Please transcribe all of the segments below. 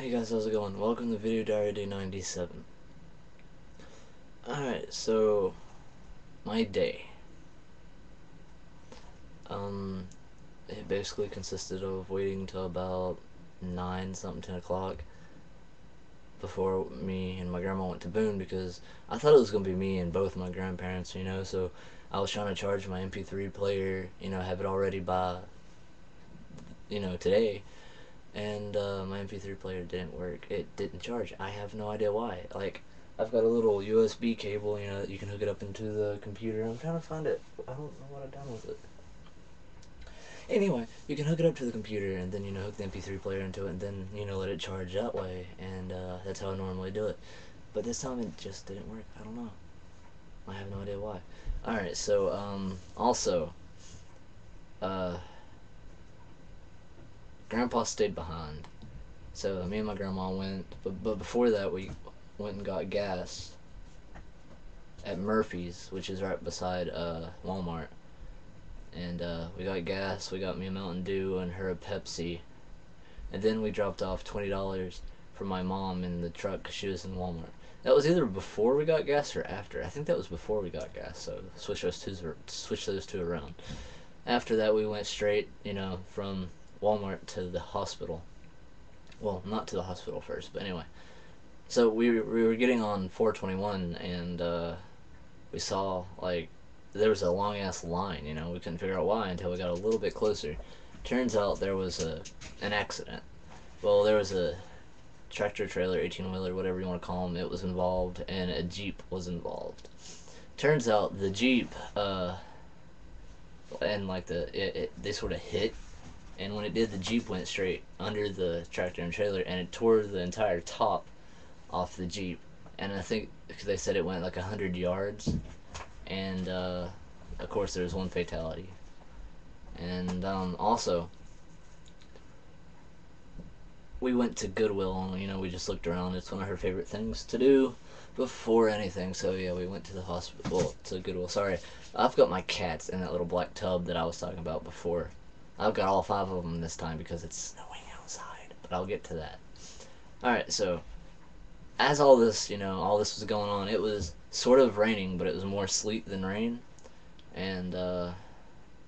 Hey guys, how's it going? Welcome to Video Diary Day 97. Alright, so my day. It basically consisted of waiting till about 9 something, 10 o'clock before me and my grandma went to Boone, because I thought it was going to be me and both my grandparents, so I was trying to charge my MP3 player, have it all ready by, today. And my MP3 player didn't work. It didn't charge. I have no idea why. Like, I've got a little USB cable, that you can hook it up into the computer. I'm trying to find it. I don't know what I've done with it. Anyway, you can hook it up to the computer and then, hook the MP3 player into it and then, let it charge that way. And that's how I normally do it. But this time it just didn't work. I don't know. I have no idea why. Alright, so, also, Grandpa stayed behind, so me and my grandma went. But before that, we went and got gas at Murphy's, which is right beside Walmart. And we got gas. We got me a Mountain Dew and her a Pepsi. And then we dropped off $20 for my mom in the truck because she was in Walmart. That was either before we got gas or after. I think that was before we got gas. So switch those two around. After that, we went straight, from Walmart to the hospital. Well, not to the hospital first, but anyway. So we were getting on 421, and we saw, like, there was a long ass line. We couldn't figure out why until we got a little bit closer. Turns out there was an accident. Well, there was a tractor trailer, 18-wheeler, whatever you want to call them. It was involved, and a Jeep was involved. Turns out the Jeep and like they sort of hit, and when it did, the Jeep went straight under the tractor and trailer, and it tore the entire top off the Jeep. And I think they said it went like 100 yards, and of course there was one fatality. And also, we went to Goodwill, and we just looked around. It's one of her favorite things to do before anything. So yeah, we went to the hospital, to Goodwill. Sorry, I've got my cats in that little black tub that I was talking about before. I've got all 5 of them this time because it's snowing outside, but I'll get to that. Alright, so as all this was going on, it was sort of raining, but it was more sleet than rain. And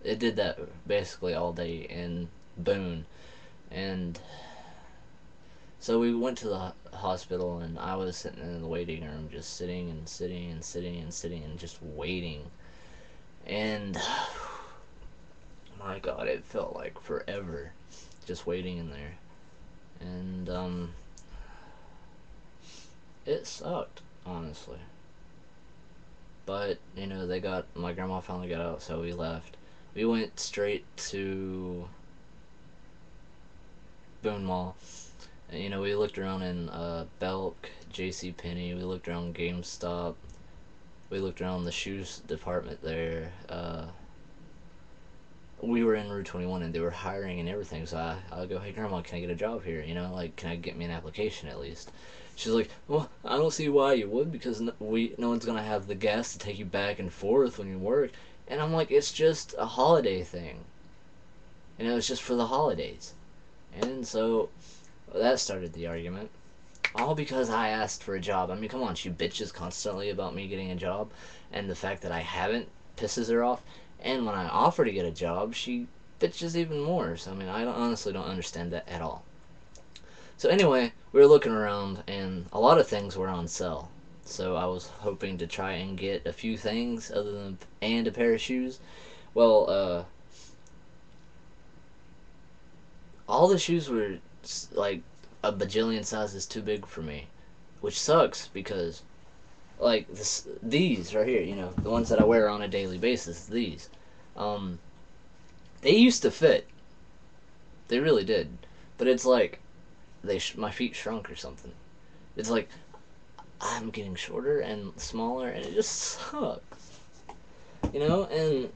it did that basically all day in Boone. And so we went to the hospital, and I was sitting in the waiting room, just sitting and sitting and sitting and sitting and just waiting. And my God, it felt like forever just waiting in there. And it sucked, honestly. But my grandma finally got out, so we left. We went straight to Boone Mall. And, we looked around in Belk, JCPenney. We looked around GameStop. We looked around the shoes department there. We were in Route 21, and they were hiring and everything. So I go, hey Grandma, can I get a job here? Like, can I get me an application at least? She's like, well, I don't see why you would, because no one's gonna have the gas to take you back and forth when you work. And I'm like, it's just a holiday thing. It's just for the holidays. And so that started the argument. All because I asked for a job. I mean, come on, she bitches constantly about me getting a job, and the fact that I haven't pisses her off. And when I offer to get a job, she bitches even more. So, I mean, I honestly don't understand that at all. So anyway, we were looking around, and a lot of things were on sale. So I was hoping to try and get a few things other than a pair of shoes. Well, all the shoes were like a bajillion sizes too big for me, which sucks because, like, these right here, the ones that I wear on a daily basis, these, they used to fit. They really did. But it's like, my feet shrunk or something. It's like, I'm getting shorter and smaller, and it just sucks. And,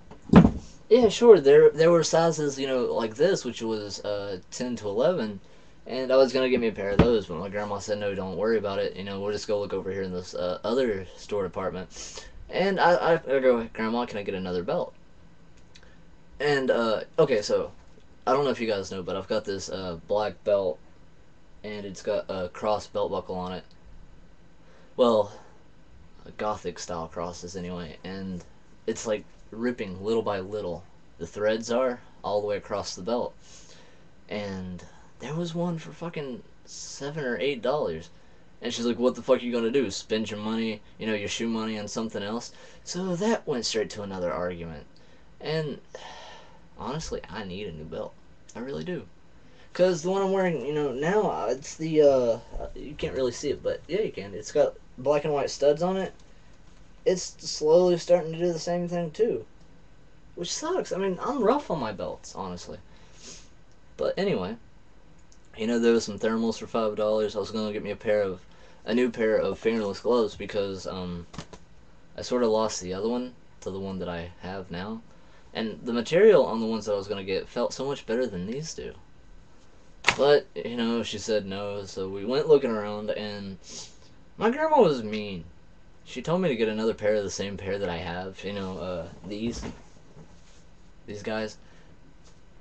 yeah, sure, there were sizes, like this, which was 10 to 11, and I was going to get me a pair of those, but my grandma said, no, don't worry about it, we'll just go look over here in this other store department. And I go, Grandma, can I get another belt? And, okay, so, I don't know if you guys know, but I've got this black belt and it's got a cross belt buckle on it. Well, gothic style crosses anyway, and it's like ripping little by little. The threads are all the way across the belt, and there was one for fucking $7 or $8. And she's like, "What the fuck are you gonna do? Spend your money, your shoe money on something else?" So that went straight to another argument. And honestly, I need a new belt. I really do. Cause the one I'm wearing, now it's the you can't really see it, but yeah, you can. It's got black and white studs on it. It's slowly starting to do the same thing too, which sucks. I mean, I'm rough on my belts, honestly. But anyway, there was some thermals for $5. I was gonna get me a new pair of fingerless gloves because I sort of lost the other one to the one that I have now, and the material on the ones that I was gonna get felt so much better than these do. But she said no, so we went looking around, and my grandma was mean. She told me to get another pair of the same pair that I have. These guys,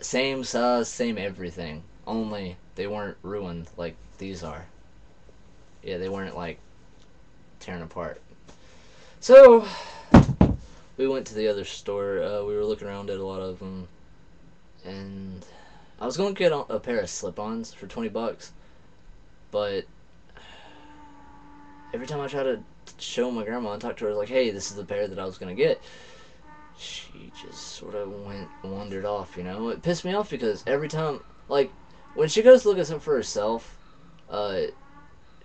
same size, same everything. Only they weren't ruined like these are. Yeah, they weren't like tearing apart. So we went to the other store. We were looking around at a lot of them, and I was going to get a pair of slip-ons for $20, but every time I try to show my grandma and talk to her, like, "Hey, this is the pair that I was going to get," she just sort of wandered off, It pissed me off because every time, like, when she goes to look at something for herself,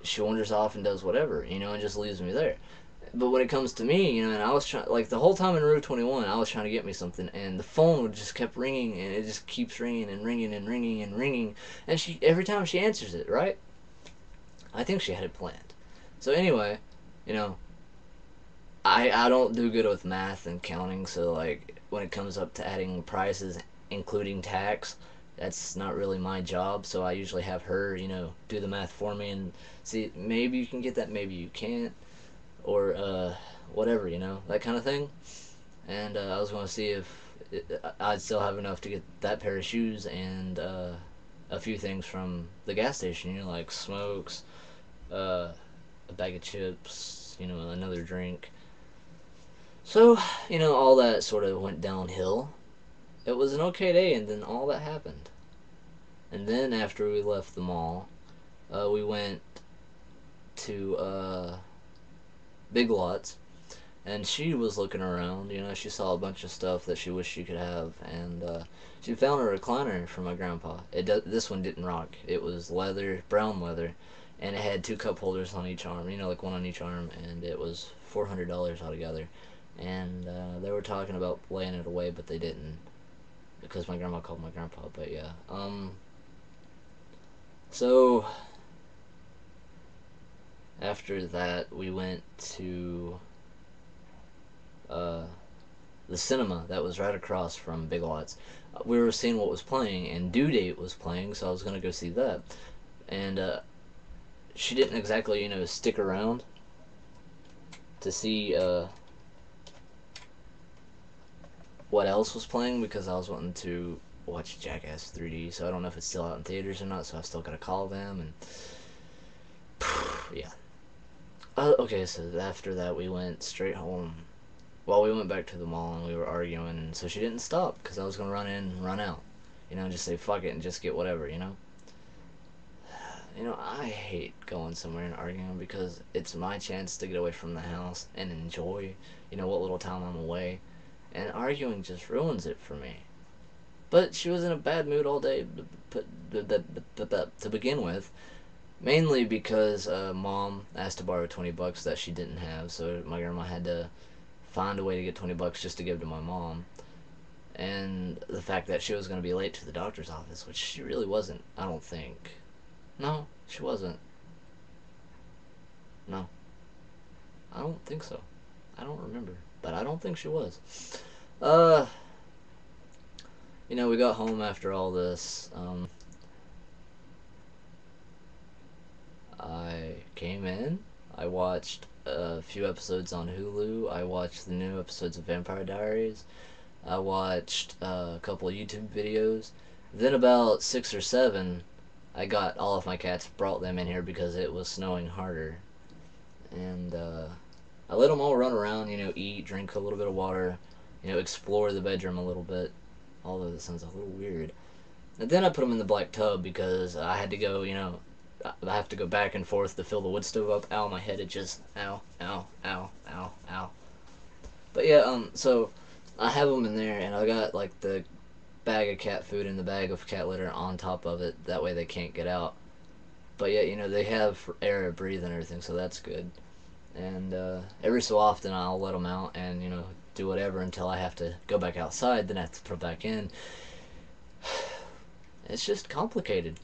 she wanders off and does whatever, and just leaves me there. But when it comes to me, and I was trying, like, the whole time in Route 21, I was trying to get me something, and the phone would just kept ringing, and it just keeps ringing and ringing and ringing and ringing, and every time she answers it, right? I think she had it planned. So anyway, I don't do good with math and counting, so, like, when it comes up to adding prices, including tax, that's not really my job, so I usually have her, do the math for me and see, maybe you can get that, maybe you can't, or whatever, that kind of thing. And I was going to see if I'd still have enough to get that pair of shoes and a few things from the gas station, like smokes, a bag of chips, another drink. So, all that sort of went downhill. It was an okay day, and then all that happened. And then after we left the mall, we went to Big Lots, and she was looking around. She saw a bunch of stuff that she wished she could have, and she found a recliner for my grandpa. This one didn't rock. It was leather, brown leather, and it had 2 cup holders on each arm. Like one on each arm, and it was $400 altogether. And they were talking about laying it away, but they didn't because my grandma called my grandpa. But yeah, so after that, we went to the cinema that was right across from Big Lots. We were seeing what was playing, and Due Date was playing, so I was going to go see that. And she didn't exactly, stick around to see what else was playing because I was wanting to watch Jackass 3D, so I don't know if it's still out in theaters or not, so I've still got to call them, and yeah. Okay, so after that we went straight home. Well, we went back to the mall and we were arguing, and so she didn't stop because I was going to run in and run out, just say fuck it and just get whatever, I hate going somewhere and arguing because it's my chance to get away from the house and enjoy, what little time I'm away, and arguing just ruins it for me. But she was in a bad mood all day to begin with, mainly because Mom asked to borrow $20 that she didn't have, so my grandma had to find a way to get $20 just to give to my mom, and the fact that she was going to be late to the doctor's office, which she really wasn't, I don't think. No, she wasn't. No. I don't think so. I don't remember, but I don't think she was. We got home after all this. I came in. I watched a few episodes on Hulu. I watched the new episodes of Vampire Diaries. I watched a couple of YouTube videos. Then about 6 or 7, I got all of my cats, brought them in here because it was snowing harder, and I let them all run around, eat, drink a little bit of water, explore the bedroom a little bit, although that sounds a little weird. And then I put them in the black tub because I had to go, I have to go back and forth to fill the wood stove up. Ow, my head, it just, ow, ow, ow, ow, ow. But yeah, so I have them in there, and I got like the bag of cat food and the bag of cat litter on top of it. That way they can't get out. But yeah, they have air to breathe and everything, so that's good. And every so often I'll let them out and do whatever until I have to go back outside. Then I have to put them back in. It's just complicated.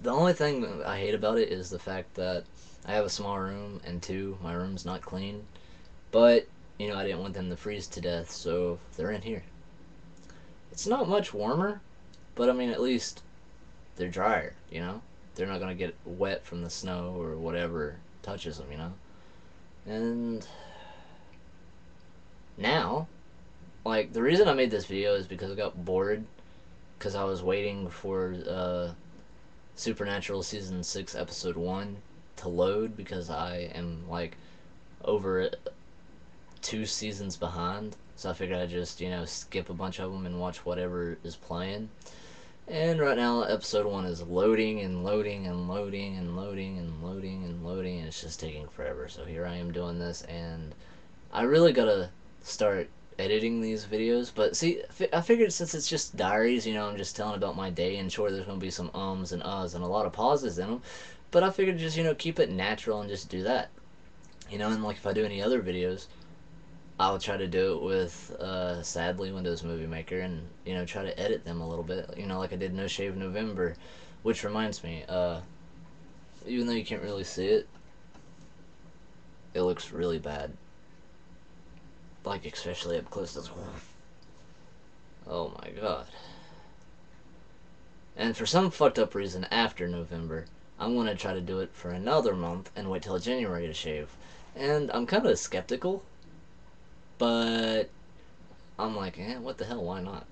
The only thing I hate about it is the fact that I have a small room, and two, my room's not clean. But I didn't want them to freeze to death, so they're in here. It's not much warmer, but I mean, at least they're drier, They're not gonna get wet from the snow or whatever touches them. And now, like, the reason I made this video is because I got bored, because I was waiting for Supernatural Season 6 Episode 1 to load, because I am, like, over 2 seasons behind. So I figured I'd just, skip a bunch of them and watch whatever is playing. And right now, Episode 1 is loading and loading and loading and loading and loading and loading, and it's just taking forever. So here I am doing this, and I really gotta start editing these videos. But see, I figured since it's just diaries, I'm just telling about my day, and sure, there's gonna be some ums and uhs and a lot of pauses in them. But I figured just, keep it natural and just do that. And like if I do any other videos, I'll try to do it with, sadly, Windows Movie Maker, and, try to edit them a little bit, like I did No Shave November, which reminds me, even though you can't really see it, it looks really bad. Like, especially up close. Oh my god. And for some fucked up reason, after November, I'm gonna try to do it for another month and wait till January to shave. And I'm kind of skeptical, but I'm like, what the hell, why not?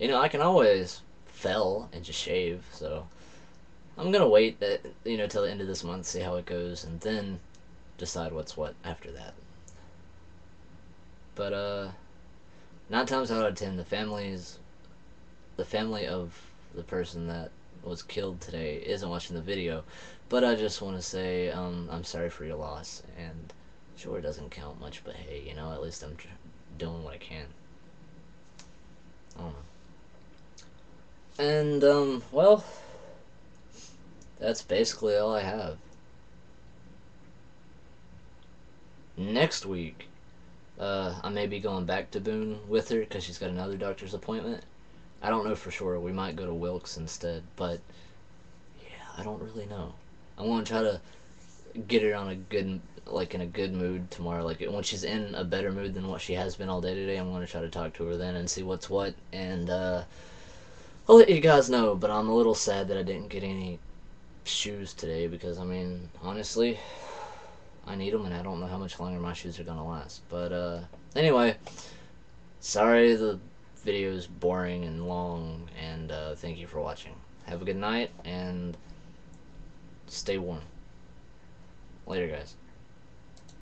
I can always fell and just shave, so I'm gonna wait, till the end of this month, see how it goes, and then decide what's what after that. But 9 times out of 10, the family of the person that was killed today isn't watching the video. But I just want to say, I'm sorry for your loss, and sure, it doesn't count much, but hey, at least I'm doing what I can. I don't know. And, well, that's basically all I have. Next week, I may be going back to Boone with her because she's got another doctor's appointment. I don't know for sure. We might go to Wilkes instead, but yeah, I don't really know. I want to try to get her on in a good mood tomorrow. Like, when she's in a better mood than what she has been all day today, I'm going to try to talk to her then and see what's what. And I'll let you guys know, but I'm a little sad that I didn't get any shoes today because, I mean, honestly, I need them, and I don't know how much longer my shoes are going to last. But anyway, sorry the video is boring and long, and thank you for watching. Have a good night, and stay warm. Later, guys.